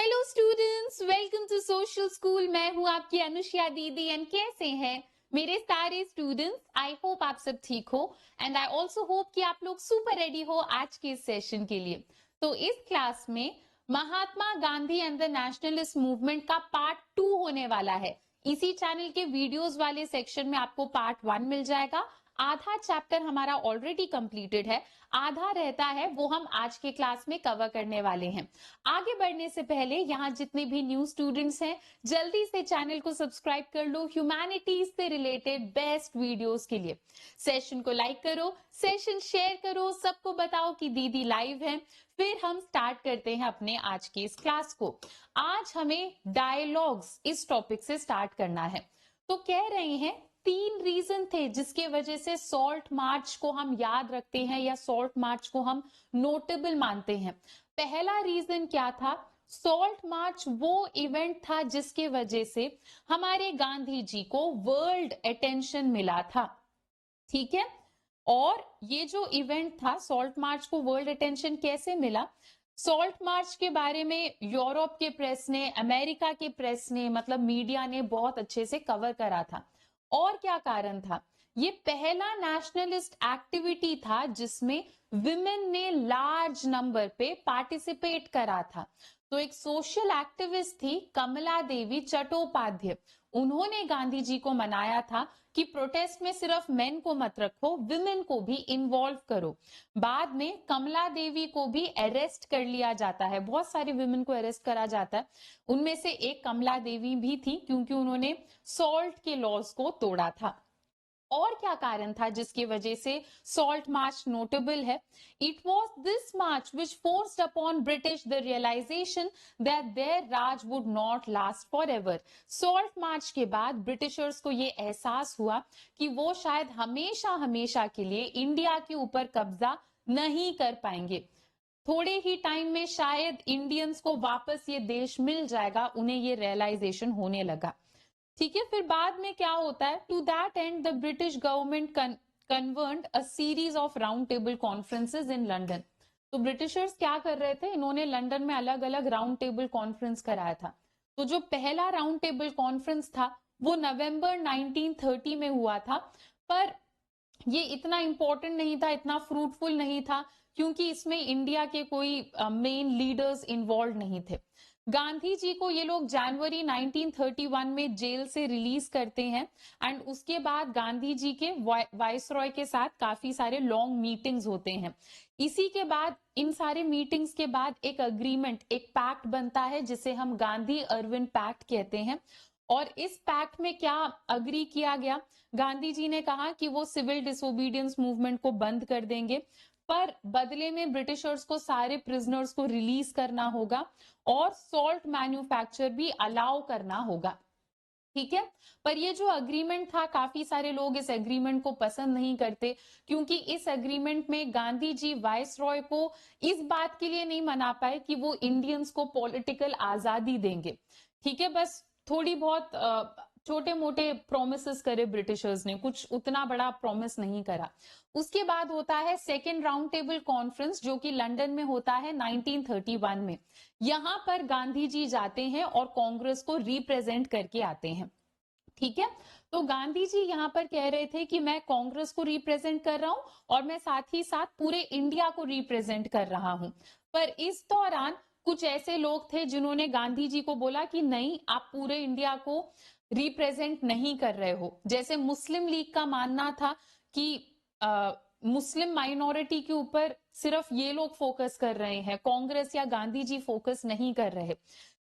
Hello students, welcome to social school. मैं हूं आपकी अनुष्या दीदी एंड कैसे हैं मेरे सारे स्टूडेंट्स। आई होप आप सब ठीक हो एंड आई ऑल्सो होप कि आप लोग सुपर रेडी हो आज के इस सेशन के लिए। तो इस क्लास में Mahatma Gandhi and the nationalist movement का पार्ट 2 होने वाला है। इसी चैनल के वीडियोस वाले सेक्शन में आपको पार्ट 1 मिल जाएगा। आधा चैप्टर हमारा ऑलरेडी कंप्लीटेड है, आधा रहता है, वो हम आज के क्लास में कवर करने वाले हैं। आगे बढ़ने से पहले यहाँ जितने भी न्यू स्टूडेंट्स हैं, जल्दी से चैनल को सब्सक्राइब कर लो ह्यूमैनिटीज से रिलेटेड बेस्ट वीडियोस के लिए। सेशन को लाइक करो, सेशन शेयर करो, सबको बताओ कि दीदी लाइव है। फिर हम स्टार्ट करते हैं अपने आज के इस क्लास को। आज हमें डायलॉग्स इस टॉपिक से स्टार्ट करना है। तो कह रहे हैं 3 रीजन थे जिसके वजह से सॉल्ट मार्च को हम याद रखते हैं या सॉल्ट मार्च को हम नोटेबल मानते हैं। पहला रीजन क्या था? सॉल्ट मार्च वो इवेंट था जिसके वजह से हमारे गांधी जी को वर्ल्ड अटेंशन मिला था। ठीक है, और ये जो इवेंट था सॉल्ट मार्च को वर्ल्ड अटेंशन कैसे मिला? सॉल्ट मार्च के बारे में यूरोप के प्रेस ने, अमेरिका के प्रेस ने, मतलब मीडिया ने बहुत अच्छे से कवर करा था। और क्या कारण था? ये पहला नेशनलिस्ट एक्टिविटी था जिसमें विमेन ने लार्ज नंबर पे पार्टिसिपेट करा था। तो एक सोशल एक्टिविस्ट थी कमला देवी चट्टोपाध्याय, उन्होंने गांधी जी को मनाया था कि प्रोटेस्ट में सिर्फ मेन को मत रखो, विमेन को भी इन्वॉल्व करो। बाद में कमला देवी को भी अरेस्ट कर लिया जाता है, बहुत सारे विमेन को अरेस्ट करा जाता है, उनमें से एक कमला देवी भी थी क्योंकि उन्होंने सॉल्ट के लॉज को तोड़ा था। और क्या कारण था जिसकी वजह से सॉल्ट मार्च नोटेबल है? It was this march which forced upon British the realisation that their Raj would not last forever. Salt march के बाद ब्रिटिशर्स को ये एहसास हुआ कि वो शायद हमेशा हमेशा के लिए इंडिया के ऊपर कब्जा नहीं कर पाएंगे। थोड़े ही टाइम में शायद इंडियंस को वापस ये देश मिल जाएगा, उन्हें ये रियलाइजेशन होने लगा। ठीक है, फिर बाद में क्या होता है? To that and the British government convert a series of round table conferences in London. तो ब्रिटिशर्स क्या कर रहे थे? इन्होंने लंदन में अलग अलग राउंड टेबल कॉन्फ्रेंस कराया था। तो जो पहला राउंड टेबल कॉन्फ्रेंस था वो नवंबर 1930 में हुआ था, पर ये इतना इंपॉर्टेंट नहीं था, इतना फ्रूटफुल नहीं था, क्योंकि इसमें इंडिया के कोई मेन लीडर्स इन्वॉल्व नहीं थे। गांधी जी को ये लोग जनवरी 1931 में जेल से रिलीज करते हैं एंड उसके बाद गांधी जी के वाइसरॉय के साथ काफी सारे लॉन्ग मीटिंग्स होते हैं। इसी के बाद, इन सारे मीटिंग्स के बाद एक अग्रीमेंट, एक पैक्ट बनता है जिसे हम गांधी अर्विन पैक्ट कहते हैं। और इस पैक्ट में क्या अग्री किया गया? गांधी जी ने कहा कि वो सिविल डिसोबीडियंस मूवमेंट को बंद कर देंगे, पर बदले में ब्रिटिशर्स को सारे प्रिजनर्स को रिलीज करना होगा और सॉल्ट मैन्युफैक्चर भी अलाउ करना होगा। ठीक है, पर ये जो अग्रीमेंट था, काफी सारे लोग इस एग्रीमेंट को पसंद नहीं करते, क्योंकि इस एग्रीमेंट में गांधी जी वाइसरॉय को इस बात के लिए नहीं मना पाए कि वो इंडियंस को पॉलिटिकल आजादी देंगे। ठीक है, बस थोड़ी बहुत छोटे मोटे प्रोमिसेस करे ब्रिटिशर्स ने, कुछ उतना बड़ा प्रॉमिस नहीं करा। उसके बाद होता है सेकेंड राउंड टेबल कॉन्फ्रेंस, जो कि लंदन में होता है 1931 में। यहां पर गांधी जी जाते हैं और कांग्रेस को रिप्रेजेंट करके आते हैं। ठीक है, तो गांधी जी यहां पर कह रहे थे कि मैं कांग्रेस को रिप्रेजेंट कर रहा हूं और मैं साथ ही साथ पूरे इंडिया को रिप्रेजेंट कर रहा हूं। पर इस दौरान कुछ ऐसे लोग थे जिन्होंने गांधी जी को बोला कि नहीं, आप पूरे इंडिया को रिप्रेजेंट नहीं कर रहे हो। जैसे मुस्लिम लीग का मानना था कि मुस्लिम माइनॉरिटी के ऊपर सिर्फ ये लोग फोकस कर रहे हैं, कांग्रेस या गांधी जी फोकस नहीं कर रहे।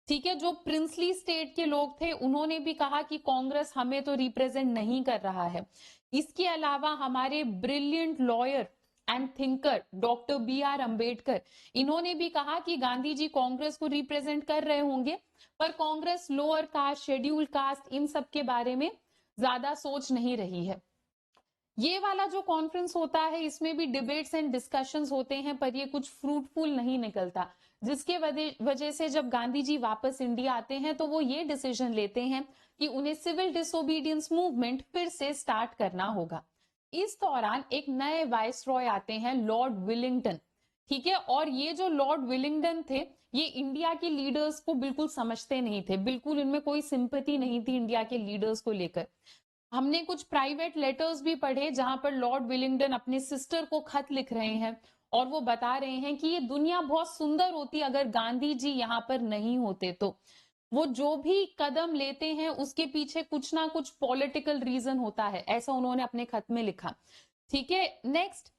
ठीक है, जो प्रिंसली स्टेट के लोग थे उन्होंने भी कहा कि कांग्रेस हमें तो रिप्रेजेंट नहीं कर रहा है। इसके अलावा हमारे brilliant lawyer and thinker doctor B.R. Ambedkar, इन्होंने भी कहा कि गांधी जी कांग्रेस को रिप्रेजेंट कर रहे होंगे, पर Congress lower caste, scheduled caste, इन सब के बारे में ज्यादा सोच नहीं रही है। ये वाला जो कॉन्फ्रेंस होता है इसमें भी डिबेट्स एंड डिस्कशंस होते हैं, पर ये कुछ फ्रूटफुल नहीं निकलता, जिसके वजह से जब गांधी जी वापस इंडिया आते हैं तो वो ये डिसीजन लेते हैं कि उन्हें सिविल डिसोबीडियंस मूवमेंट फिर से स्टार्ट करना होगा। इस दौरान एक नए वाइसरॉय आते हैं, लॉर्ड विलिंगटन। ठीक है। और ये जो लॉर्ड विलिंगडन थे, ये इंडिया के लीडर्स को बिल्कुल समझते नहीं थे, बिल्कुल इनमें कोई सिंपैथी नहीं थी इंडिया के लीडर्स को लेकर। हमने कुछ प्राइवेट लेटर्स भी पढ़े जहां पर लॉर्ड विलिंगडन अपने सिस्टर को खत लिख रहे हैं और वो बता रहे हैं कि ये दुनिया बहुत सुंदर होती अगर गांधी जी यहाँ पर नहीं होते तो। वो जो भी कदम लेते हैं उसके पीछे कुछ ना कुछ पॉलिटिकल रीजन होता है, ऐसा उन्होंने अपने खत में लिखा। ठीक है। नेक्स्ट,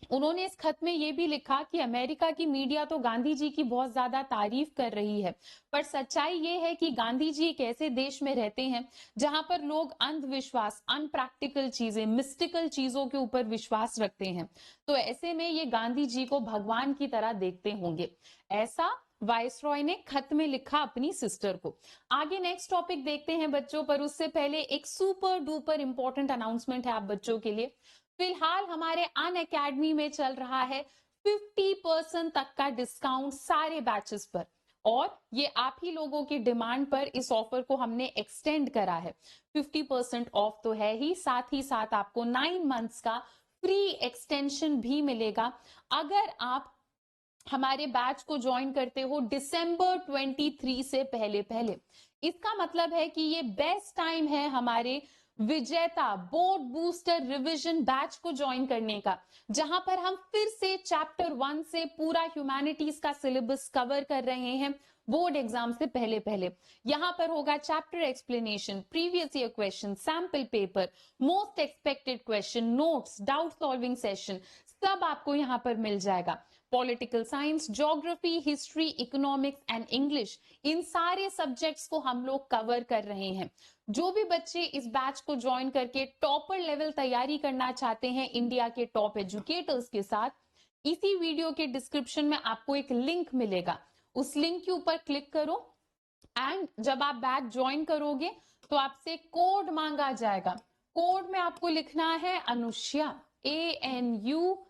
उन्होंने इस खत में ये भी लिखा कि अमेरिका की मीडिया तो गांधी जी की बहुत ज्यादा तारीफ कर रही है, पर सच्चाई ये है कि गांधी जी एक ऐसे देश में रहते हैं जहां पर लोग अंधविश्वास, अनप्रैक्टिकल चीजें, मिस्टिकल चीजों के ऊपर विश्वास रखते हैं। तो ऐसे में ये गांधी जी को भगवान की तरह देखते होंगे, ऐसा वाइसरॉय ने खत में लिखा अपनी सिस्टर को। आगे नेक्स्ट टॉपिक देखते हैं बच्चों, पर उससे पहले एक सुपर डुपर इंपॉर्टेंट अनाउंसमेंट है आप बच्चों के लिए। फिलहाल हमारे अन अकेडमी में चल रहा है 50% तक का डिस्काउंट सारे बैचेस पर, और ये आप ही लोगों की डिमांड पर इस ऑफर को हमने एक्सटेंड करा है। 50% ऑफ तो है ही, साथ ही साथ आपको 9 मंथ्स का फ्री एक्सटेंशन भी मिलेगा अगर आप हमारे बैच को ज्वाइन करते हो दिसंबर 23 से पहले पहले। इसका मतलब है कि ये बेस्ट टाइम है हमारे विजेता बोर्ड बूस्टर रिवीजन बैच को ज्वाइन करने का, जहां पर हम फिर से चैप्टर 1 से पूरा ह्यूमैनिटीज का सिलेबस कवर कर रहे हैं बोर्ड एग्जाम से पहले पहले। यहां पर होगा chapter explanation, previous year question, sample paper, most expected question, notes, doubt solving session, सब आपको यहां पर मिल जाएगा। Political science, geography, history, economics and English, इन सारे सब्जेक्ट्स को हम लोग कवर कर रहे हैं। जो भी बच्चे इस बैच को ज्वाइन करके टॉपर लेवल तैयारी करना चाहते हैं इंडिया के टॉप एजुकेटर्स के साथ, इसी वीडियो के डिस्क्रिप्शन में आपको एक लिंक मिलेगा, उस लिंक के ऊपर क्लिक करो एंड जब आप बैच ज्वाइन करोगे तो आपसे कोड मांगा जाएगा। कोड में आपको लिखना है अनुष्या, ANUSHYA।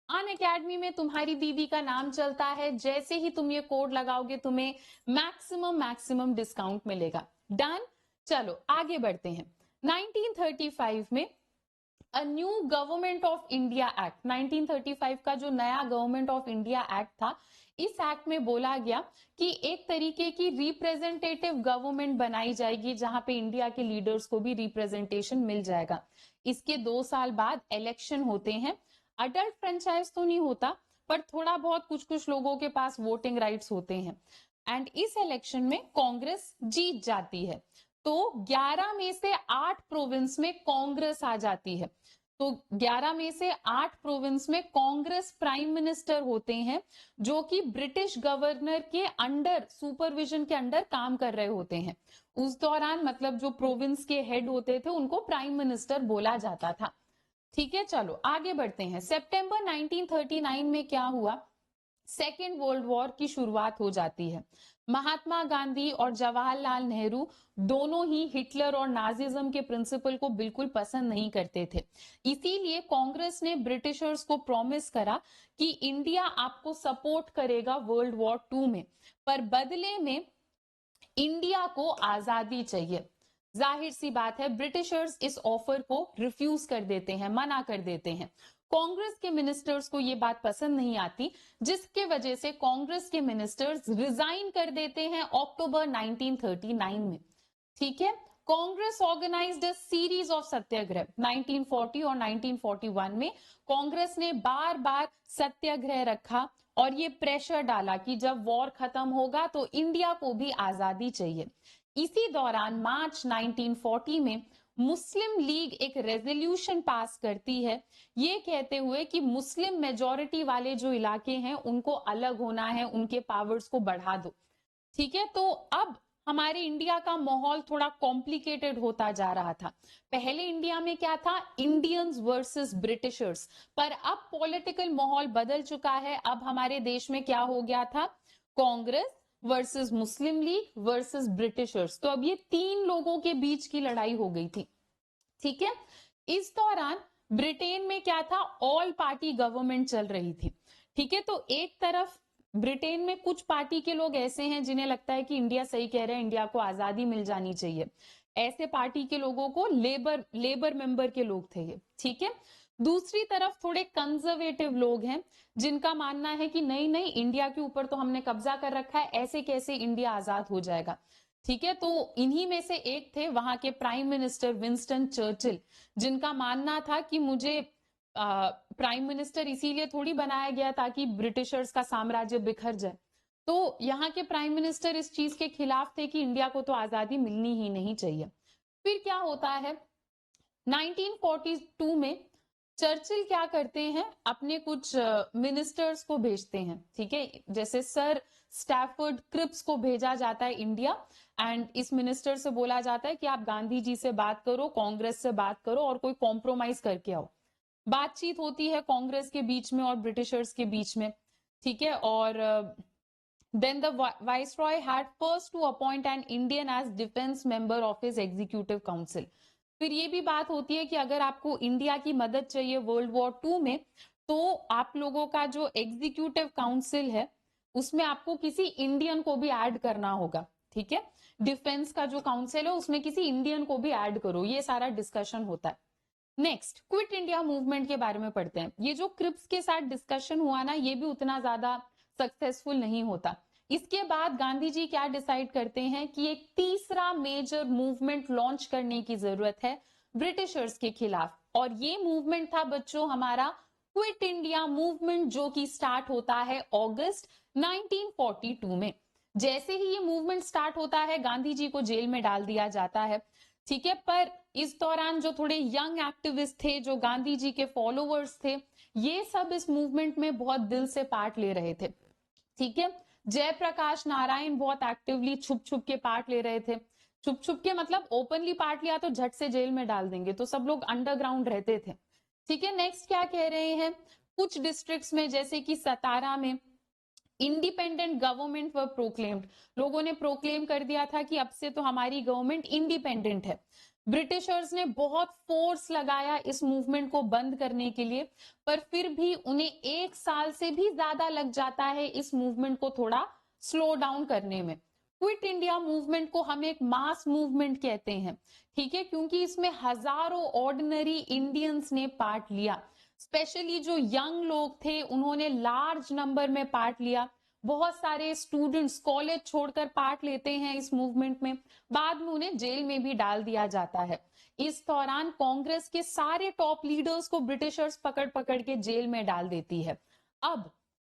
अन अकेडमी में तुम्हारी दीदी का नाम चलता है, जैसे ही तुम ये कोड लगाओगे तुम्हें मैक्सिमम डिस्काउंट मिलेगा। डन। चलो आगे बढ़ते हैं। 1935 में a new government of India act, 1935 का जो नया गवर्नमेंट ऑफ इंडिया एक्ट था, इस एक्ट में बोला गया कि एक तरीके की रिप्रेजेंटेटिव गवर्नमेंट बनाई जाएगी जहां पे इंडिया के लीडर्स को भी रिप्रेजेंटेशन मिल जाएगा। इसके 2 साल बाद इलेक्शन होते हैं। अडल्ट फ्रेंचाइज तो नहीं होता, पर थोड़ा बहुत कुछ कुछ लोगों के पास वोटिंग राइट्स होते हैं। एंड इस इलेक्शन में कांग्रेस जीत जाती है, तो 11 में से 8 प्रोविंस में कांग्रेस आ जाती है। तो 11 में से 8 प्रोविंस में कांग्रेस प्राइम मिनिस्टर होते हैं, जो कि ब्रिटिश गवर्नर के अंडर, सुपरविजन के अंडर काम कर रहे होते हैं। उस दौरान मतलब जो प्रोविंस के हेड होते थे उनको प्राइम मिनिस्टर बोला जाता था। ठीक है, चलो आगे बढ़ते हैं। सितंबर 1939 में क्या हुआ, सेकेंड वर्ल्ड वॉर की शुरुआत हो जाती है। महात्मा गांधी और जवाहरलाल नेहरू दोनों ही हिटलर और नाजिज्म के प्रिंसिपल को बिल्कुल पसंद नहीं करते थे। इसीलिए कांग्रेस ने ब्रिटिशर्स को प्रॉमिस करा कि इंडिया आपको सपोर्ट करेगा वर्ल्ड वॉर 2 में, पर बदले में इंडिया को आजादी चाहिए। जाहिर सी बात है ब्रिटिशर्स इस ऑफर को रिफ्यूज कर देते हैं, मना कर देते हैं। कांग्रेस के मिनिस्टर्स को ये बात पसंद नहीं आती, जिसके वजह से कांग्रेस के मिनिस्टर्स रिजाइन कर देते हैं अक्टूबर 1939 में। ठीक है। Congress organised a series of satyagraha 1940 और 1941 में। कांग्रेस ने बार बार सत्याग्रह रखा और ये प्रेशर डाला कि जब वॉर खत्म होगा तो इंडिया को भी आजादी चाहिए। इसी दौरान मार्च 1940 में मुस्लिम लीग एक रेजोल्यूशन पास करती है, ये कहते हुए कि मुस्लिम मेजॉरिटी वाले जो इलाके हैं उनको अलग होना है, उनके पावर्स को बढ़ा दो। ठीक है। तो अब हमारे इंडिया का माहौल थोड़ा कॉम्प्लिकेटेड होता जा रहा था। पहले इंडिया में क्या था, इंडियंस वर्सेस ब्रिटिशर्स, पर अब पॉलिटिकल माहौल बदल चुका है। अब हमारे देश में क्या हो गया था, कांग्रेस वर्सेस मुस्लिम लीग वर्सेस ब्रिटिशर्स। तो अब ये 3 लोगों के बीच की लड़ाई हो गई थी। ठीक है। इस दौरान ब्रिटेन में क्या था, ऑल पार्टी गवर्नमेंट चल रही थी। ठीक है। तो एक तरफ ब्रिटेन में कुछ पार्टी के लोग ऐसे हैं जिन्हें लगता है कि इंडिया सही कह रहे हैं, इंडिया को आजादी मिल जानी चाहिए। ऐसे पार्टी के लोगों को लेबर मेंबर के लोग थे ये। ठीक है। दूसरी तरफ थोड़े कंजर्वेटिव लोग हैं जिनका मानना है कि नहीं नहीं, इंडिया के ऊपर तो हमने कब्जा कर रखा है, ऐसे कैसे इंडिया आजाद हो जाएगा। ठीक है, तो इन्हीं में से एक थे वहां के प्राइम मिनिस्टर विंस्टन चर्चिल, जिनका मानना था कि मुझे प्राइम मिनिस्टर इसीलिए थोड़ी बनाया गया ताकि ब्रिटिशर्स का साम्राज्य बिखर जाए। तो यहाँ के प्राइम मिनिस्टर इस चीज के खिलाफ थे कि इंडिया को तो आजादी मिलनी ही नहीं चाहिए। फिर क्या होता है, 1942 में चर्चिल क्या करते हैं, अपने कुछ मिनिस्टर्स को भेजते हैं। ठीक है, जैसे सर स्टैफर्ड क्रिप्स को भेजा जाता है इंडिया, एंड इस मिनिस्टर से बोला जाता है कि आप गांधी जी से बात करो, कांग्रेस से बात करो और कोई कॉम्प्रोमाइज करके आओ। बातचीत होती है कांग्रेस के बीच में और ब्रिटिशर्स के बीच में। ठीक है, और then the viceroy had first to appoint an Indian as defense member of his executive council। फिर ये भी बात होती है कि अगर आपको इंडिया की मदद चाहिए वर्ल्ड वॉर 2 में, तो आप लोगों का जो एग्जीक्यूटिव काउंसिल है उसमें आपको किसी इंडियन को भी ऐड करना होगा। ठीक है, डिफेंस का जो काउंसिल है उसमें किसी इंडियन को भी ऐड करो, ये सारा डिस्कशन होता है। नेक्स्ट, क्विट इंडिया मूवमेंट के बारे में पढ़ते हैं। ये जो क्रिप्स के साथ डिस्कशन हुआ ना, ये भी उतना ज्यादा सक्सेसफुल नहीं होता। इसके बाद गांधी जी क्या डिसाइड करते हैं कि एक तीसरा मेजर मूवमेंट लॉन्च करने की जरूरत है ब्रिटिशर्स के खिलाफ, और ये मूवमेंट था बच्चों हमारा क्विट इंडिया मूवमेंट, जो कि स्टार्ट होता है अगस्त 1942 में। जैसे ही ये मूवमेंट स्टार्ट होता है गांधी जी को जेल में डाल दिया जाता है। ठीक है, पर इस दौरान जो थोड़े यंग एक्टिविस्ट थे, जो गांधी जी के फॉलोअर्स थे, ये सब इस मूवमेंट में बहुत दिल से पार्ट ले रहे थे। ठीक है, जयप्रकाश नारायण बहुत एक्टिवली छुप छुप के पार्ट ले रहे थे। छुप छुप के मतलब ओपनली पार्ट लिया तो झट से जेल में डाल देंगे, तो सब लोग अंडरग्राउंड रहते थे। ठीक है, नेक्स्ट क्या कह रहे हैं, कुछ डिस्ट्रिक्ट्स में जैसे कि सतारा में इंडिपेंडेंट गवर्नमेंट व प्रोक्लेम्ड, लोगों ने प्रोक्लेम कर दिया था कि अब से तो हमारी गवर्नमेंट इंडिपेंडेंट है। ब्रिटिशर्स ने बहुत फोर्स लगाया इस मूवमेंट को बंद करने के लिए, पर फिर भी उन्हें 1 साल से भी ज्यादा लग जाता है इस मूवमेंट को थोड़ा स्लो डाउन करने में। क्विट इंडिया मूवमेंट को हम एक मास मूवमेंट कहते हैं। ठीक है, क्योंकि इसमें हजारों ऑर्डिनरी इंडियंस ने पार्ट लिया, स्पेशली जो यंग लोग थे उन्होंने लार्ज नंबर में पार्ट लिया। बहुत सारे स्टूडेंट्स कॉलेज छोड़कर पार्ट लेते हैं इस मूवमेंट में, बाद में उन्हें जेल में भी डाल दिया जाता है। इस दौरान कांग्रेस के सारे टॉप लीडर्स को ब्रिटिशर्स पकड़ पकड़ के जेल में डाल देती है। अब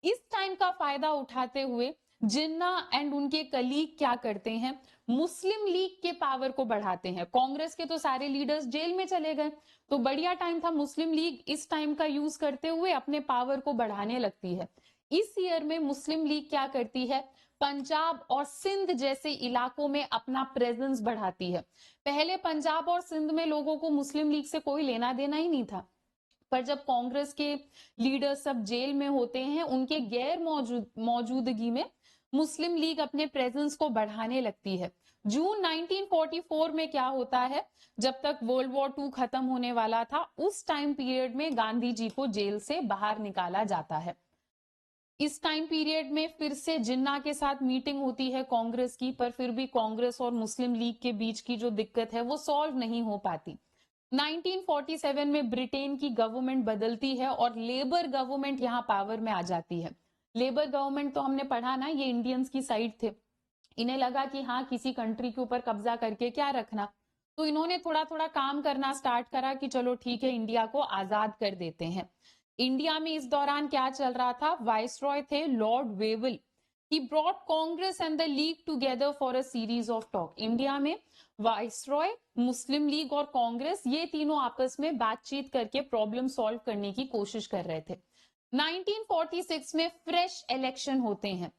इस टाइम का फायदा उठाते हुए जिन्ना एंड उनके कलीग क्या करते हैं, मुस्लिम लीग के पावर को बढ़ाते हैं। कांग्रेस के तो सारे लीडर्स जेल में चले गए, तो बढ़िया टाइम था, मुस्लिम लीग इस टाइम का यूज करते हुए अपने पावर को बढ़ाने लगती है। इस ईयर में मुस्लिम लीग क्या करती है, पंजाब और सिंध जैसे इलाकों में अपना प्रेजेंस बढ़ाती है। पहले पंजाब और सिंध में लोगों को मुस्लिम लीग से कोई लेना देना ही नहीं था, पर जब कांग्रेस के लीडर सब जेल में होते हैं, उनके गैर मौजूदगी में मुस्लिम लीग अपने प्रेजेंस को बढ़ाने लगती है। जून 1944 में क्या होता है, जब तक वर्ल्ड वॉर 2 खत्म होने वाला था, उस टाइम पीरियड में गांधी जी को जेल से बाहर निकाला जाता है। इस टाइम पीरियड में फिर से जिन्ना के साथ मीटिंग होती है कांग्रेस की, पर फिर भी कांग्रेस और मुस्लिम लीग के बीच की जो दिक्कत है वो सॉल्व नहीं हो पाती। 1947 में ब्रिटेन की गवर्नमेंट बदलती है और लेबर गवर्नमेंट यहाँ पावर में आ जाती है। लेबर गवर्नमेंट तो हमने पढ़ा ना, ये इंडियंस की साइड थे। इन्हें लगा कि हाँ, किसी कंट्री के ऊपर कब्जा करके क्या रखना, तो इन्होंने थोड़ा थोड़ा काम करना स्टार्ट करा कि चलो ठीक है, इंडिया को आजाद कर देते हैं। इंडिया में इस दौरान क्या चल रहा था, वाइसरॉय थे Lord Wavell. He brought Congress and the league together for a series of talk. India में वाइसरॉय, मुस्लिम लीग और कांग्रेस, ये तीनों आपस में बातचीत करके प्रॉब्लम सॉल्व करने की कोशिश कर रहे थे। 1946 में फ्रेश इलेक्शन होते हैं।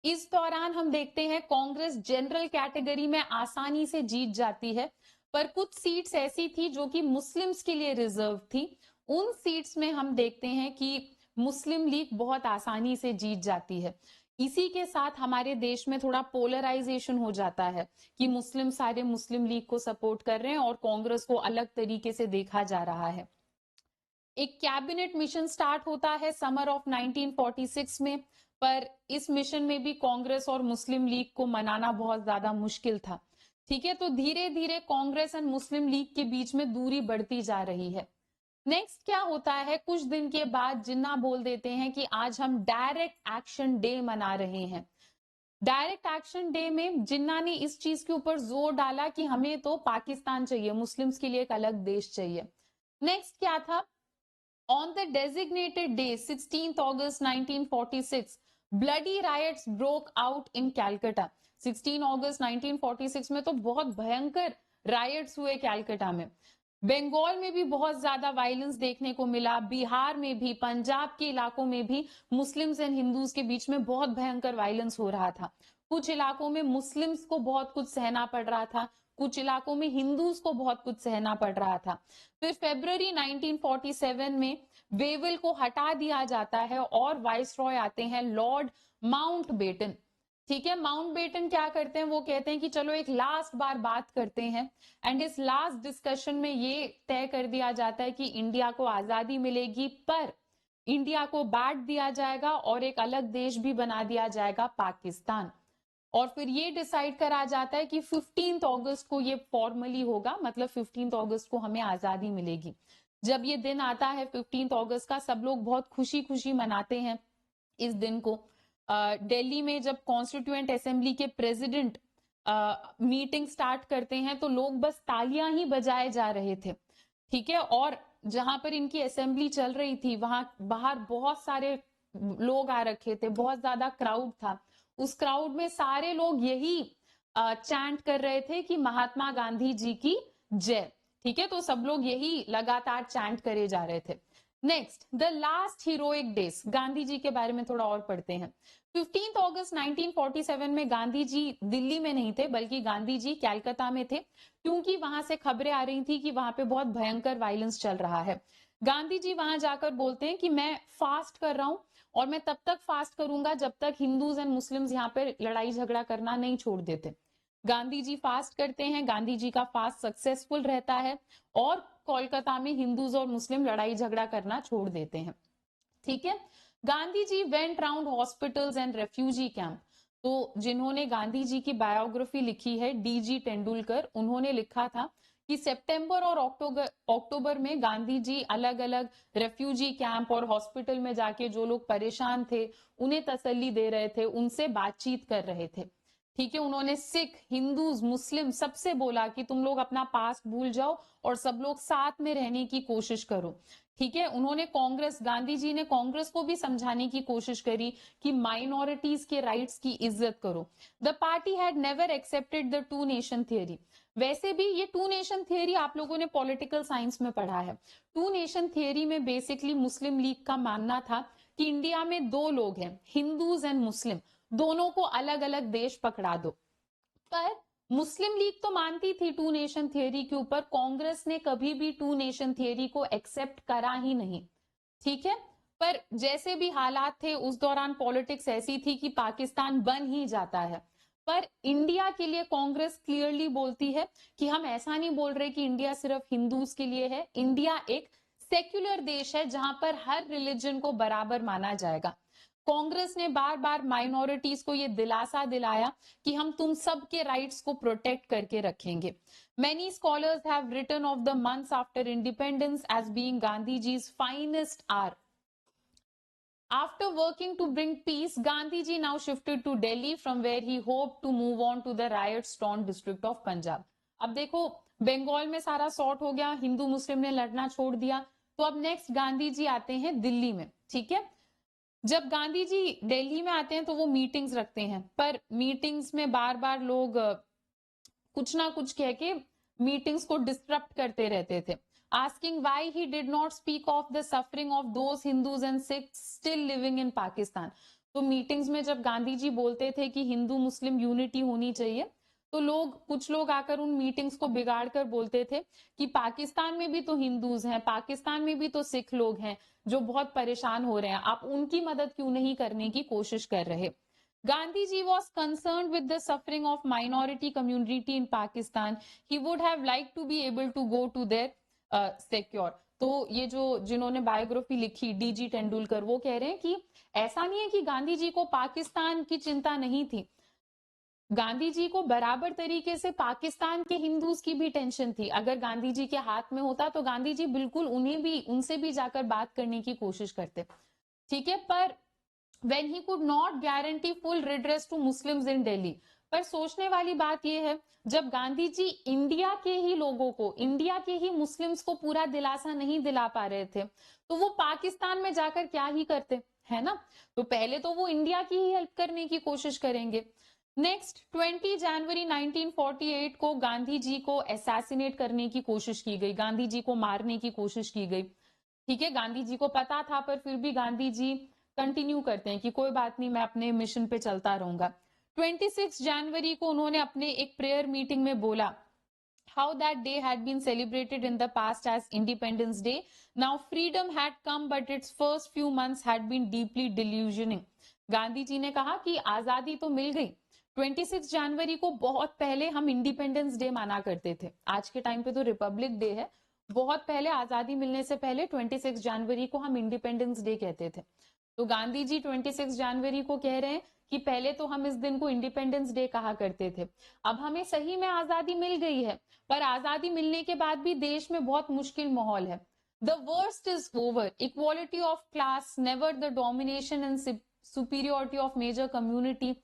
इस दौरान हम देखते हैं कांग्रेस जनरल कैटेगरी में आसानी से जीत जाती है, पर कुछ सीट्स ऐसी थी जो कि मुस्लिम्स के लिए रिजर्व थी। उन सीट्स में हम देखते हैं कि मुस्लिम लीग बहुत आसानी से जीत जाती है। इसी के साथ हमारे देश में थोड़ा पोलराइजेशन हो जाता है कि मुस्लिम सारे मुस्लिम लीग को सपोर्ट कर रहे हैं और कांग्रेस को अलग तरीके से देखा जा रहा है। एक कैबिनेट मिशन स्टार्ट होता है समर ऑफ 1946 में, पर इस मिशन में भी कांग्रेस और मुस्लिम लीग को मनाना बहुत ज्यादा मुश्किल था। ठीक है, तो धीरे धीरे कांग्रेस एंड मुस्लिम लीग के बीच में दूरी बढ़ती जा रही है। नेक्स्ट क्या होता है, कुछ दिन के बाद जिन्ना बोल देते हैं कि आज हम डायरेक्ट एक्शन डे मना रहे हैं। डायरेक्ट एक्शन डे में जिन्ना ने इस चीज के ऊपर जोर डाला कि हमें तो पाकिस्तान चाहिए, मुस्लिम्स के लिए एक अलग देश चाहिए। नेक्स्ट क्या था, on the designated day 16th August 1946 bloody riots broke out in Calcutta। 16 अगस्त 1946 में तो बहुत भयंकर रायट्स हुए कैलकाटा में। बंगाल में भी बहुत ज्यादा वायलेंस देखने को मिला, बिहार में भी, पंजाब के इलाकों में भी मुस्लिम्स एंड हिंदूज के बीच में बहुत भयंकर वायलेंस हो रहा था। कुछ इलाकों में मुस्लिम्स को बहुत कुछ सहना पड़ रहा था, कुछ इलाकों में हिंदूज को बहुत कुछ सहना पड़ रहा था। फिर फरवरी 1947 में वेवल को हटा दिया जाता है और वाइसरॉय आते हैं लॉर्ड माउंटबेटन। ठीक है, माउंटबेटन क्या करते हैं, वो कहते हैं कि चलो एक लास्ट बार बात करते हैं, एंड इस लास्ट डिस्कशन में ये तय कर दिया जाता है कि इंडिया को आजादी मिलेगी, पर इंडिया को बांट दिया जाएगा और एक अलग देश भी बना दिया जाएगा, पाकिस्तान। और फिर ये डिसाइड करा जाता है कि 15 अगस्त को ये फॉर्मली होगा, मतलब 15 अगस्त को हमें आजादी मिलेगी। जब ये दिन आता है 15 अगस्त का, सब लोग बहुत खुशी खुशी मनाते हैं इस दिन को। दिल्ली में जब कॉन्स्टिट्यूएंट असेंबली के प्रेसिडेंट मीटिंग स्टार्ट करते हैं तो लोग बस तालियां ही बजाए जा रहे थे। ठीक है, और जहां पर इनकी असेंबली चल रही थी वहां बाहर बहुत सारे लोग आ रखे थे, बहुत ज्यादा क्राउड था। उस क्राउड में सारे लोग यही चैंट कर रहे थे कि महात्मा गांधी जी की जय। ठीक है, तो सब लोग यही लगातार चैंट करे जा रहे थे। Next, the last heroic days, Gandhi ji के बारे में थोड़ा और पढ़ते हैं। 15 अगस्त 1947 में गांधी जी दिल्ली में नहीं थे, बल्कि गांधी जी कैलकाता में थे, क्योंकि वहां से खबरें आ रही थी कि वहां पे बहुत भयंकर वायलेंस चल रहा है। गांधी जी वहां जाकर बोलते हैं कि मैं फास्ट कर रहा हूं और मैं तब तक फास्ट करूंगा जब तक हिंदूज एंड मुस्लिम्स यहाँ पे लड़ाई झगड़ा करना नहीं छोड़ देते। गांधी जी फास्ट करते हैं, गांधी जी का फास्ट सक्सेसफुल रहता है और कोलकाता में हिंदूज और मुस्लिम लड़ाई झगड़ा करना छोड़ देते हैं। ठीक है, Gandhi ji went round hospitals and refugee camp. तो जिन्होंने गांधी जी की बायोग्राफी लिखी है, डीजी तेंदुलकर, उन्होंने लिखा था कि सितंबर और अक्टूबर में गांधी जी अलग अलग रेफ्यूजी कैंप और हॉस्पिटल में जाके जो लोग परेशान थे उन्हें तसल्ली दे रहे थे, उनसे बातचीत कर रहे थे। ठीक है, उन्होंने सिख, हिंदूज, मुस्लिम सबसे बोला कि तुम लोग अपना पास्ट भूल जाओ और सब लोग साथ में रहने की कोशिश करो। ठीक है, उन्होंने कांग्रेस, गांधी जी ने कांग्रेस को भी समझाने की कोशिश करी कि माइनॉरिटीज के राइट्स की इज्जत करो। The party had never accepted the two nation theory. वैसे भी ये टू नेशन थियरी आप लोगों ने पॉलिटिकल साइंस में पढ़ा है। टू नेशन थियरी में बेसिकली मुस्लिम लीग का मानना था कि इंडिया में दो लोग हैं, हिंदूज एंड मुस्लिम, दोनों को अलग अलग देश पकड़ा दो। पर मुस्लिम लीग तो मानती थी टू नेशन थियरी के ऊपर, कांग्रेस ने कभी भी टू नेशन थियरी को एक्सेप्ट करा ही नहीं। ठीक है, पर जैसे भी हालात थे उस दौरान पॉलिटिक्स ऐसी थी कि पाकिस्तान बन ही जाता है। पर इंडिया के लिए कांग्रेस क्लियरली बोलती है कि हम ऐसा नहीं बोल रहे कि इंडिया सिर्फ हिंदूज के लिए है, इंडिया एक सेक्युलर देश है जहां पर हर रिलीजन को बराबर माना जाएगा। कांग्रेस ने बार बार माइनॉरिटीज को ये दिलासा दिलाया कि हम तुम सब के राइट्स को प्रोटेक्ट करके रखेंगे। Many scholars have written of the months after independence as being Gandhiji's finest hour. After working to bring peace, Gandhiji now shifted to Delhi from where he hoped to move on to the riot-torn district of Punjab. अब देखो, बंगाल में सारा sort हो गया, हिंदू मुस्लिम ने लड़ना छोड़ दिया, तो अब नेक्स्ट गांधी जी आते हैं दिल्ली में। ठीक है, जब गांधी जी दिल्ली में आते हैं तो वो मीटिंग्स रखते हैं, पर मीटिंग्स में बार बार लोग कुछ ना कुछ कह के मीटिंग्स को डिस्टरप्ट करते रहते थे, asking why he did not speak of the suffering of those Hindus and Sikhs still living in Pakistan. तो मीटिंग्स में जब गांधी जी बोलते थे कि हिंदू मुस्लिम यूनिटी होनी चाहिए, तो कुछ लोग आकर उन मीटिंग्स को बिगाड़ कर बोलते थे कि पाकिस्तान में भी तो हिंदूज हैं, पाकिस्तान में भी तो सिख लोग हैं जो बहुत परेशान हो रहे हैं, आप उनकी मदद क्यों नहीं करने की कोशिश कर रहे। Gandhiji was concerned with the suffering of minority community in Pakistan. He would have liked to be able to go to their secure. तो ये जो जिन्होंने बायोग्राफी लिखी, डीजी तेंदुलकर, वो कह रहे हैं कि ऐसा नहीं है कि गांधी जी को पाकिस्तान की चिंता नहीं थी, गांधी जी को बराबर तरीके से पाकिस्तान के हिंदूज की भी टेंशन थी। अगर गांधी जी के हाथ में होता तो गांधी जी बिल्कुल उनसे भी जाकर बात करने की कोशिश करते। ठीक है, पर when he could not guarantee full redress to Muslims in Delhi, पर सोचने वाली बात यह है, जब गांधी जी इंडिया के ही लोगों को, इंडिया के ही मुस्लिम्स को पूरा दिलासा नहीं दिला पा रहे थे, तो वो पाकिस्तान में जाकर क्या ही करते, है ना। तो पहले तो वो इंडिया की ही हेल्प करने की कोशिश करेंगे। नेक्स्ट 20 जनवरी 1948 को गांधी जी को असैसिनेट करने की कोशिश की गई, गांधी जी को मारने की कोशिश की गई। ठीक है, गांधी जी को पता था, पर फिर भी गांधी जी कंटिन्यू करते हैं कि कोई बात नहीं, मैं अपने मिशन पे चलता रहूंगा। 26 जनवरी को उन्होंने अपने एक प्रेयर मीटिंग में बोला, how that day had been celebrated in the past as Independence Day. Now freedom had come, but its first few months had been deeply delusioning. Gandhi ji ने कहा कि आजादी तो मिल गई, 26 जनवरी को बहुत पहले हम इंडिपेंडेंस डे माना करते थे, आज के टाइम पे तो रिपब्लिक डे है, बहुत पहले आजादी मिलने से पहले 26 जनवरी को हम इंडिपेंडेंस डे कहते थे। तो गांधी जी 26 जनवरी को कह रहे हैं कि पहले तो हम इस दिन को इंडिपेंडेंस डे कहा करते थे, अब हमें सही में आजादी मिल गई है, पर आजादी मिलने के बाद भी देश में बहुत मुश्किल माहौल है। The worst is over, equality of class, never the domination and superiority of major community,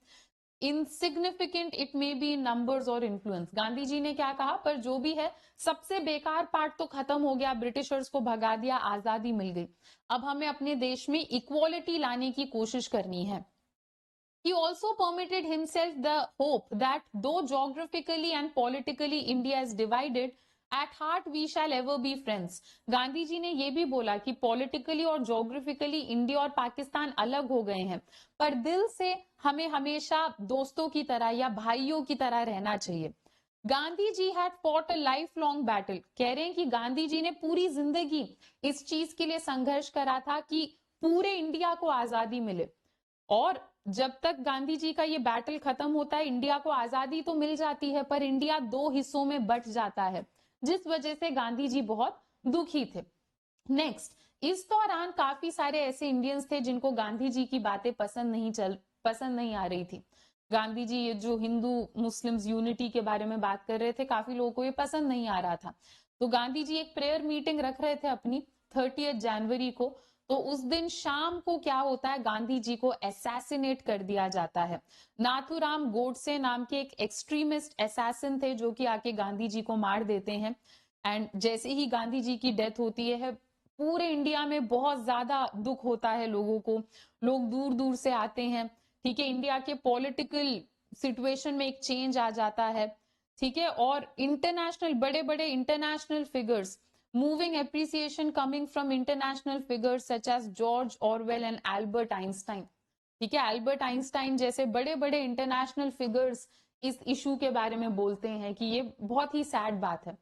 insignificant it may be in numbers और इन्फ्लुएंस। गांधी जी ने क्या कहा, पर जो भी है, सबसे बेकार पार्ट तो खत्म हो गया, ब्रिटिशर्स को भगा दिया, आजादी मिल गई, अब हमें अपने देश में इक्वालिटी लाने की कोशिश करनी है। He also permitted himself the hope that though geographically and politically India is divided, at heart we shall ever be friends. Gandhi ji ने यह भी बोला कि पॉलिटिकली और जोग्राफिकली इंडिया और पाकिस्तान अलग हो गए हैं, पर दिल से हमें हमेशा दोस्तों की तरह या भाइयों की तरह रहना चाहिए। Gandhi ji had fought a life long battle, कह रहे हैं कि गांधी जी ने पूरी जिंदगी इस चीज के लिए संघर्ष करा था कि पूरे इंडिया को आजादी मिले, और जब तक गांधी जी का ये बैटल खत्म होता है, इंडिया को आजादी तो मिल जाती है, पर इंडिया दो हिस्सों में बंट जाता है, जिस वजह से गांधी जी बहुत दुखी थे। नेक्स्ट, इस दौरान काफी सारे ऐसे इंडियंस थे जिनको गांधी जी की बातें पसंद नहीं आ रही थी। गांधी जी ये जो हिंदू मुस्लिम्स यूनिटी के बारे में बात कर रहे थे, काफी लोगों को ये पसंद नहीं आ रहा था। तो गांधी जी एक प्रेयर मीटिंग रख रहे थे अपनी 30 जनवरी को, तो उस दिन शाम को क्या होता है, गांधी जी को असैसिनेट कर दिया जाता है। नाथुराम गोडसे नाम के एक एक्सट्रीमिस्ट असैसिन थे जो कि आके गांधी जी को मार देते हैं। एंड जैसे ही गांधी जी की डेथ होती है, पूरे इंडिया में बहुत ज्यादा दुख होता है लोगों को, लोग दूर दूर से आते हैं। ठीक है, इंडिया के पॉलिटिकल सिचुएशन में एक चेंज आ जाता है। ठीक है, और इंटरनेशनल बड़े बड़े international figures, moving appreciation coming from international figures such as George Orwell and Albert Einstein. ठीक है, एल्बर्ट आइंस्टाइन जैसे बड़े बड़े इंटरनेशनल फिगर्स इस इशू के बारे में बोलते हैं कि ये बहुत ही सैड बात है।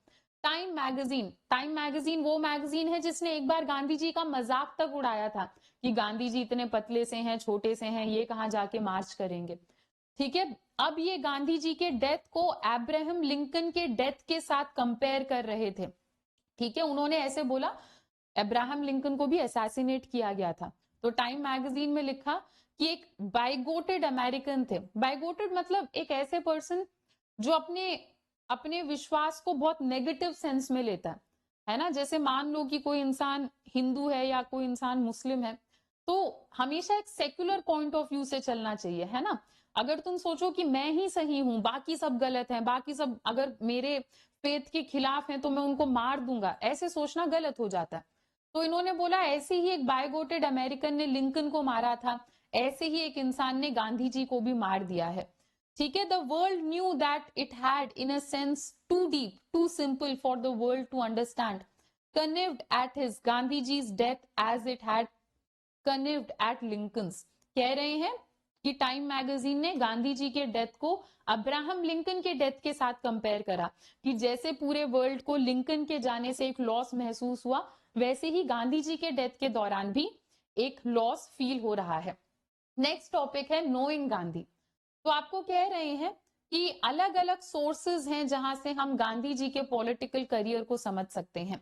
टाइम मैगजीन वो मैगजीन है जिसने एक बार गांधी जी का मजाक तक उड़ाया था कि गांधी जी इतने पतले से हैं, छोटे से हैं, ये कहाँ जाके मार्च करेंगे। ठीक है, अब ये गांधी जी के डेथ को अब्राहम लिंकन के डेथ के साथ कंपेयर कर रहे थे। ठीक है, उन्होंने ऐसे बोला, अब्राहम लिंकन को भी असैसिनेट किया गया था। तो टाइम मैगजीन में लिखा कि एक बाइगोटेड अमेरिकन थे। बाइगोटेड मतलब एक ऐसे पर्सन जो अपने अपने विश्वास को बहुत नेगेटिव सेंस में लेता है ना। जैसे मान लो कि कोई इंसान हिंदू है या कोई इंसान मुस्लिम है, तो हमेशा एक सेक्युलर पॉइंट ऑफ व्यू से चलना चाहिए, है ना। अगर तुम सोचो कि मैं ही सही हूं, बाकी सब गलत हैं, बाकी सब अगर मेरे फेथ के खिलाफ हैं तो मैं उनको मार दूंगा, ऐसे सोचना गलत हो जाता है। तो इन्होंने बोला ऐसे ही एक बायगोटेड अमेरिकन ने लिंकन को मारा था, ऐसे ही एक इंसान ने गांधी जी को भी मार दिया है। ठीक है, the world knew that it had in a sense too deep too simple for the world to understand, convulsed at his Gandhi जी's death as it had convulsed at Lincoln's. कह रहे हैं कि टाइम मैगजीन ने गांधी जी के डेथ को Abraham Lincoln के death के साथ कंपेयर करा कि जैसे पूरे वर्ल्ड को लिंकन के जाने से एक लॉस महसूस हुआ, वैसे ही गांधी जी के डेथ के दौरान भी एक लॉस फील हो रहा है। नेक्स्ट टॉपिक है नोइंग गांधी। तो आपको कह रहे हैं कि अलग अलग सोर्सेज हैं जहां से हम गांधी जी के पॉलिटिकल करियर को समझ सकते हैं।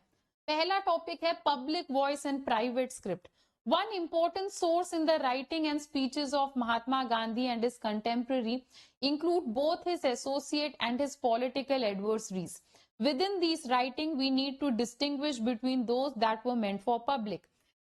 पहला टॉपिक है public voice and private script. One important source in the writing and speeches of Mahatma Gandhi and his contemporary include both his associate and his political adversaries. Within these writing, we need to distinguish between those that were meant for public.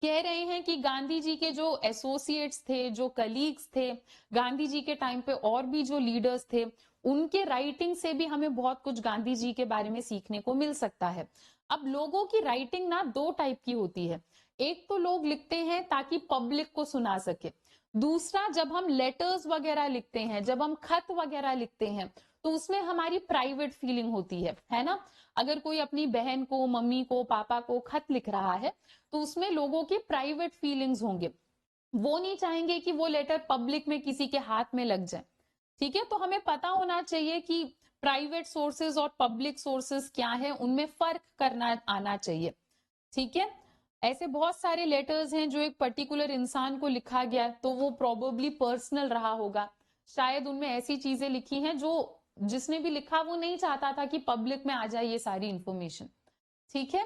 कह रहे हैं कि गांधी जी के जो associates थे, जो colleagues थे, गांधी जी के टाइम पे और भी जो लीडर्स थे, उनके राइटिंग से भी हमें बहुत कुछ गांधी जी के बारे में सीखने को मिल सकता है। अब लोगों की राइटिंग ना दो टाइप की होती है। एक तो लोग लिखते हैं ताकि पब्लिक को सुना सके, दूसरा जब हम लेटर्स वगैरह लिखते हैं, जब हम खत वगैरह लिखते हैं, तो उसमें हमारी प्राइवेट फीलिंग होती है ना। अगर कोई अपनी बहन को, मम्मी को, पापा को खत लिख रहा है, तो उसमें लोगों के प्राइवेट फीलिंग्स होंगे, वो नहीं चाहेंगे कि वो लेटर पब्लिक में किसी के हाथ में लग जाए। ठीक है, तो हमें पता होना चाहिए कि प्राइवेट सोर्सेज और पब्लिक सोर्सेज क्या है, उनमें फर्क करना आना चाहिए। ठीक है, ऐसे बहुत सारे लेटर्स हैं जो एक पर्टिकुलर इंसान को लिखा गया, तो वो प्रोबेबली पर्सनल रहा होगा। शायद उनमें ऐसी चीजें लिखी हैं जो जिसने भी लिखा वो नहीं चाहता था कि पब्लिक में आ जाए ये सारी इंफॉर्मेशन। ठीक है,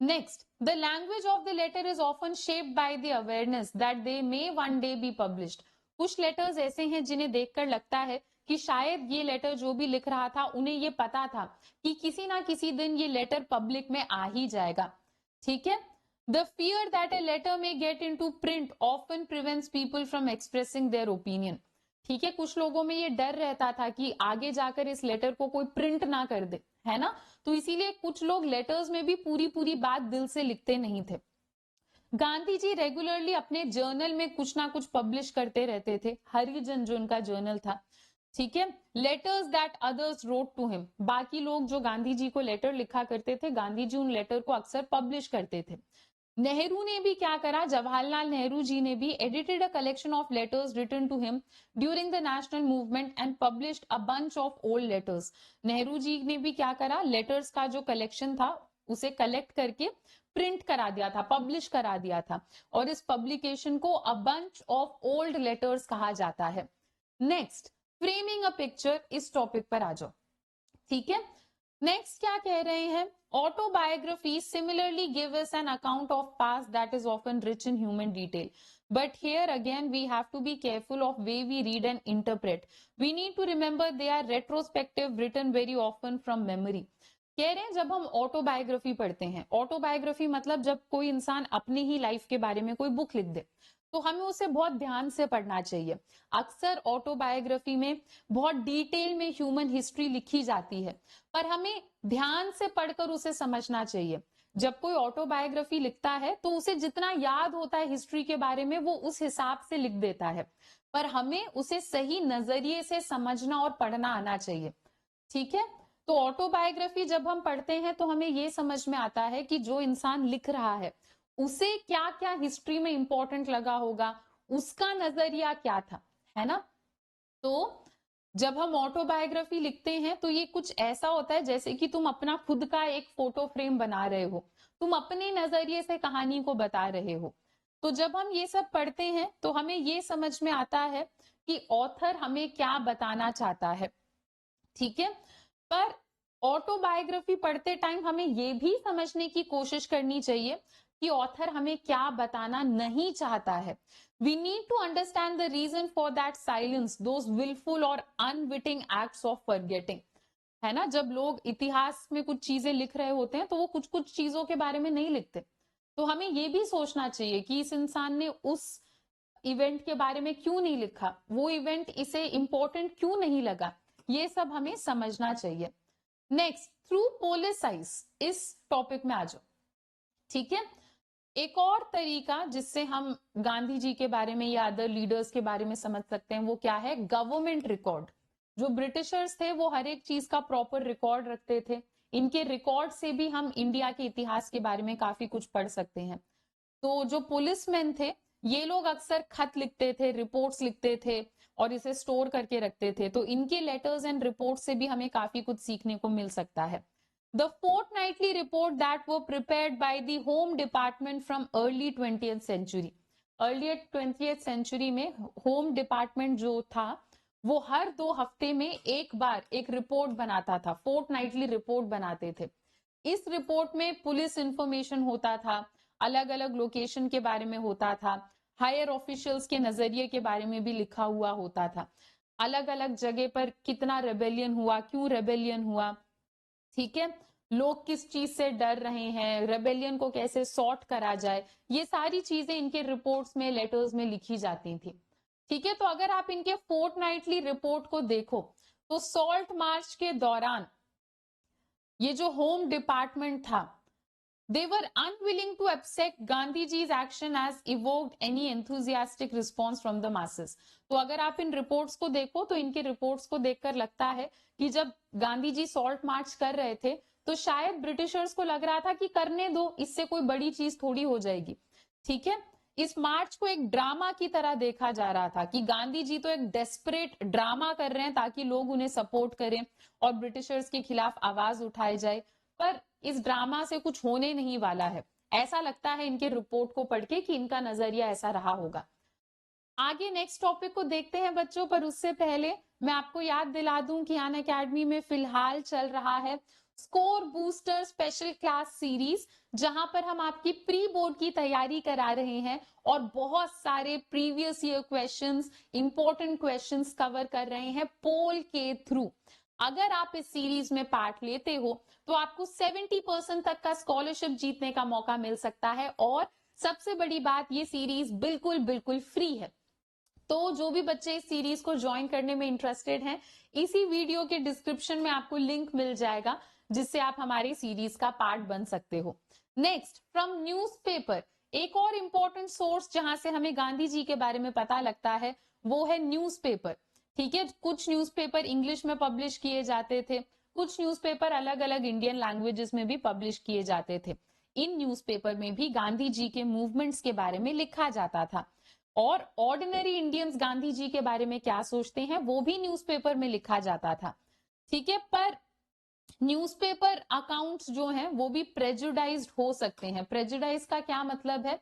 next, the language of the letter is often shaped by the awareness that they may one day be published. कुछ लेटर्स ऐसे हैं जिन्हें देखकर लगता है कि शायद ये लेटर जो भी लिख रहा था, उन्हें ये पता था कि किसी ना किसी दिन ये लेटर पब्लिक में आ ही जाएगा। ठीक है, the fear that a letter may get into print often prevents people from expressing their opinion. ठीक है, कुछ लोगों में ये डर रहता था कि आगे जाकर इस लेटर को कोई प्रिंट ना कर दे, है ना, तो इसीलिए कुछ लोग लेटर्स में भी पूरी पूरी बात दिल से लिखते नहीं थे। गांधी जी रेगुलरली अपने जर्नल में कुछ ना कुछ पब्लिश करते रहते थे। हरिजन जो उनका जर्नल था, ठीक है, letters that others wrote to him, बाकी लोग जो गांधी जी को लेटर लिखा करते थे, गांधी जी उन लेटर को अक्सर पब्लिश करते थे। नेहरू ने भी क्या करा, जवाहरलाल नेहरू जी ने भी edited a collection of letters written to him during the national movement and published a bunch of old letters. Nehru ji ने भी क्या करा, लेटर्स का जो कलेक्शन था उसे कलेक्ट करके प्रिंट करा दिया था, पब्लिश करा दिया था, और इस पब्लिकेशन को अ बंच ऑफ ओल्ड लेटर्स कहा जाता है। नेक्स्ट, फ्रेमिंग अ पिक्चर, इस टॉपिक पर आ जाओ। ठीक है, नेक्स्ट क्या कह रहे हैं, autobiographies similarly give us an account of past that is often rich in human detail, but here again we have to be careful of way we read and interpret. We need to remember they are retrospective, written very often from memory. कह रहे हैं जब हम autobiography पढ़ते हैं, autobiography मतलब जब कोई इंसान अपनी ही लाइफ के बारे में कोई बुक लिख दे, तो हमें उसे बहुत ध्यान से पढ़ना चाहिए। अक्सर ऑटोबायोग्राफी में बहुत डिटेल में ह्यूमन हिस्ट्री लिखी जाती है, पर हमें ध्यान से पढ़कर उसे समझना चाहिए। जब कोई ऑटोबायोग्राफी लिखता है तो उसे जितना याद होता है हिस्ट्री के बारे में, वो उस हिसाब से लिख देता है, पर हमें उसे सही नजरिए से समझना और पढ़ना आना चाहिए। ठीक है, तो ऑटोबायोग्राफी जब हम पढ़ते हैं तो हमें ये समझ में आता है कि जो इंसान लिख रहा है उसे क्या क्या हिस्ट्री में इंपॉर्टेंट लगा होगा, उसका नजरिया क्या था, है ना। तो जब हम ऑटोबायोग्राफी लिखते हैं तो ये कुछ ऐसा होता है जैसे कि तुम अपना खुद का एक फोटो फ्रेम बना रहे हो, तुम अपने नजरिए से कहानी को बता रहे हो। तो जब हम ये सब पढ़ते हैं तो हमें ये समझ में आता है कि ऑथर हमें क्या बताना चाहता है। ठीक है, पर ऑटोबायोग्राफी पढ़ते टाइम हमें ये भी समझने की कोशिश करनी चाहिए कि ऑथर हमें क्या बताना नहीं चाहता है। We need to understand the reason for that silence, those wilful और अनविटिंग एक्ट्स ऑफ फॉरगेटिंग, है ना। जब लोग इतिहास में कुछ चीजें लिख रहे होते हैं तो वो कुछ कुछ चीजों के बारे में नहीं लिखते, तो हमें ये भी सोचना चाहिए कि इस इंसान ने उस इवेंट के बारे में क्यों नहीं लिखा, वो इवेंट इसे इंपॉर्टेंट क्यों नहीं लगा, ये सब हमें समझना चाहिए। नेक्स्ट, थ्रू पोलिसाइज, इस टॉपिक में आ जाओ। ठीक है, एक और तरीका जिससे हम गांधी जी के बारे में या अदर लीडर्स के बारे में समझ सकते हैं वो क्या है, गवर्नमेंट रिकॉर्ड। जो ब्रिटिशर्स थे वो हर एक चीज का प्रॉपर रिकॉर्ड रखते थे, इनके रिकॉर्ड से भी हम इंडिया के इतिहास के बारे में काफी कुछ पढ़ सकते हैं। तो जो पुलिसमैन थे ये लोग अक्सर खत लिखते थे, रिपोर्ट्स लिखते थे और इसे स्टोर करके रखते थे, तो इनके लेटर्स एंड रिपोर्ट से भी हमें काफी कुछ सीखने को मिल सकता है। The fortnightly report that were prepared by the Home Department from early 20th century. Early 20th century में होम डिपार्टमेंट जो था वो हर 2 हफ्ते में एक बार एक रिपोर्ट बनाता था, फोर्टनाइटली रिपोर्ट बनाते थे। इस रिपोर्ट में पुलिस इंफॉर्मेशन होता था, अलग अलग लोकेशन के बारे में होता था, हायर ऑफिशियल्स के नजरिए के बारे में भी लिखा हुआ होता था, अलग अलग जगह पर कितना रेबेलियन हुआ, क्यों रेबेलियन हुआ, ठीक है, लोग किस चीज से डर रहे हैं, रेबेलियन को कैसे सॉर्ट करा जाए, ये सारी चीजें इनके रिपोर्ट्स में, लेटर्स में लिखी जाती थी। ठीक है, तो अगर आप इनके फोर्टनाइटली रिपोर्ट को देखो तो सॉल्ट मार्च के दौरान ये जो होम डिपार्टमेंट था, they were unwilling to accept Gandhiji's action as evoked any enthusiastic response from the masses। तो अगर आप इन रिपोर्ट्स को देखो तो इनके रिपोर्ट्स को देखकर लगता है कि जब गांधी जी सॉल्ट मार्च कर रहे थे तो शायद ब्रिटिशर्स को लग रहा था कि करने दो, इससे कोई बड़ी चीज थोड़ी हो जाएगी। ठीक है, इस मार्च को एक ड्रामा की तरह देखा जा रहा था कि गांधी जी तो एक डेस्परेट ड्रामा कर रहे हैं ताकि लोग उन्हें सपोर्ट करें और ब्रिटिशर्स के खिलाफ आवाज उठाई जाए, पर इस ड्रामा से कुछ होने नहीं वाला है, ऐसा लगता है इनके रिपोर्ट को पढ़ के कि इनका नजरिया ऐसा रहा होगा। आगे नेक्स्ट टॉपिक को देखते हैं बच्चों, पर उससे पहले मैं आपको याद दिला दूं कि अन अकेडमी में फिलहाल चल रहा है score booster special class series, जहां पर हम आपकी प्री बोर्ड की तैयारी करा रहे हैं और बहुत सारे previous year questions, important questions cover कर रहे हैं पोल के थ्रू। अगर आप इस सीरीज में पार्ट लेते हो तो आपको 70% तक का स्कॉलरशिप जीतने का मौका मिल सकता है, और सबसे बड़ी बात, ये सीरीज बिल्कुल बिल्कुल फ्री है। तो जो भी बच्चे इस सीरीज को ज्वाइन करने में इंटरेस्टेड हैं, इसी वीडियो के डिस्क्रिप्शन में आपको लिंक मिल जाएगा जिससे आप हमारी सीरीज का पार्ट बन सकते हो। नेक्स्ट, फ्रॉम न्यूज़पेपर, एक और इंपॉर्टेंट सोर्स जहां से हमें गांधी जी के बारे में पता लगता है वो है न्यूज़पेपर। ठीक है, कुछ न्यूज़पेपर इंग्लिश में पब्लिश किए जाते थे, कुछ न्यूज़पेपर अलग अलग इंडियन लैंग्वेजेस में भी पब्लिश किए जाते थे। इन न्यूज़पेपर में भी गांधी जी के मूवमेंट्स के बारे में लिखा जाता था, और ऑर्डिनरी इंडियंस गांधी जी के बारे में क्या सोचते हैं वो भी न्यूज़पेपर में लिखा जाता था। ठीक है, पर न्यूज़पेपर अकाउंट्स जो हैं वो भी प्रेजुडाइज्ड हो सकते हैं। प्रेजुडाइज का क्या मतलब है,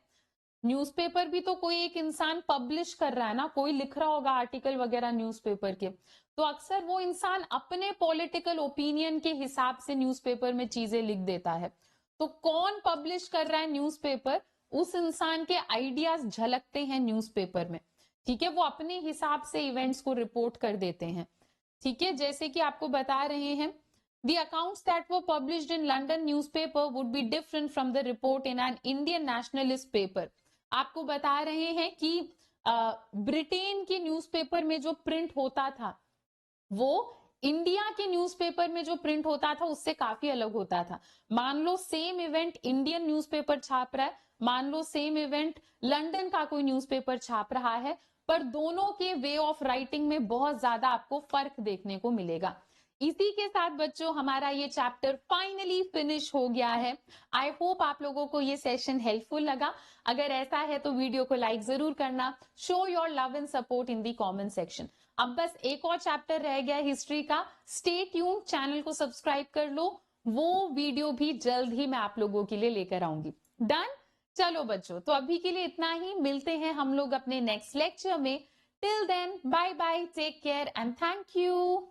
न्यूज़पेपर भी तो कोई एक इंसान पब्लिश कर रहा है ना, कोई लिख रहा होगा आर्टिकल वगैरह न्यूज़पेपर के, तो अक्सर वो इंसान अपने पॉलिटिकल ओपिनियन के हिसाब से न्यूज़पेपर में चीजें लिख देता है। तो कौन पब्लिश कर रहा है न्यूज़पेपर, उस इंसान के आइडियाज झलकते हैं न्यूज़पेपर में। ठीक है, वो अपने हिसाब से इवेंट्स को रिपोर्ट कर देते हैं। ठीक है, जैसे कि आपको बता रहे हैं, The accounts that were published in London newspaper would be different from the report in an Indian nationalist paper। आपको बता रहे हैं कि ब्रिटेन के न्यूज़पेपर में जो प्रिंट होता था वो इंडिया के न्यूज़पेपर में जो प्रिंट होता था उससे काफी अलग होता था। मान लो सेम इवेंट इंडियन न्यूज़पेपर छाप रहा है, मान लो सेम इवेंट लंदन का कोई न्यूज़पेपर छाप रहा है, पर दोनों के वे ऑफ राइटिंग में बहुत ज्यादा आपको फर्क देखने को मिलेगा। इसी के साथ बच्चों हमारा ये चैप्टर फाइनली फिनिश हो गया है। आई होप आप लोगों को ये सेशन हेल्पफुल लगा। अगर ऐसा है तो वीडियो को लाइक जरूर करना, show your love and support in the comment section. अब बस एक और चैप्टर रह गया हिस्ट्री का, स्टे ट्यून, चैनल को सब्सक्राइब कर लो, वो वीडियो भी जल्द ही मैं आप लोगों के लिए लेकर आऊंगी। डन? चलो बच्चों, तो अभी के लिए इतना ही, मिलते हैं हम लोग अपने नेक्स्ट लेक्चर में। Till then, bye bye, take care and thank you.